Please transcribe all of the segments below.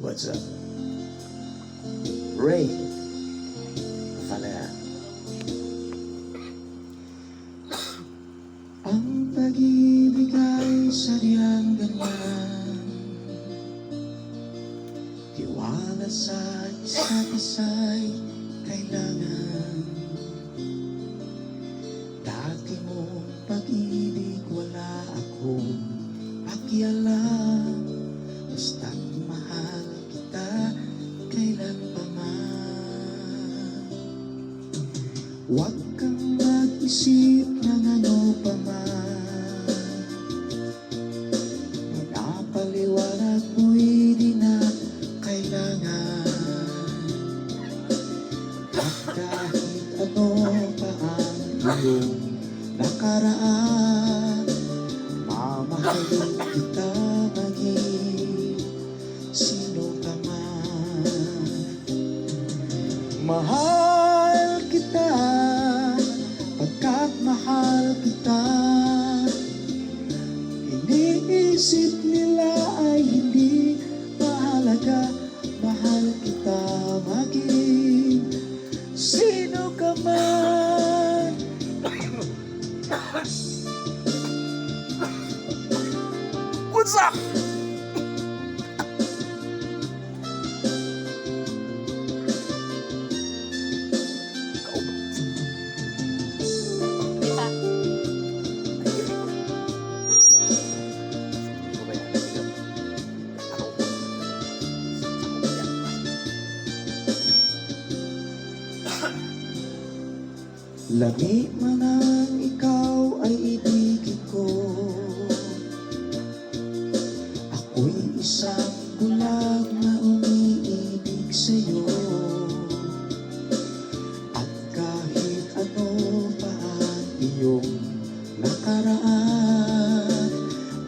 What's up? Ray Valera. Ang pag-ibig ay sadyang ganyan, tiwala sa isa't isa'y kailangan. Dati mong pag-ibig wala akong pakialam, basta't mahal kita kailan pa man. Huwag kang mag-isip ng ano pa man, pinapaliwanag mo'y di na kailangan. At kahit ano pa ang iyong nakaraan, mamahalin kita maging sino ka man. Mahal kita pagkat mahal kita. Iniisip nila ay hindi mahalaga. Mahal kita maging sino ka man. What's up? Lagi man ang ikaw ay ibigin ko, ako'y isang bulag na umiibig sa'yo. At kahit ano pa ang iyong nakaraan,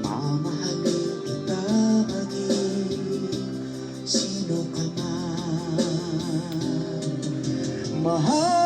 mamahalin kita maging sino ka man. Mahal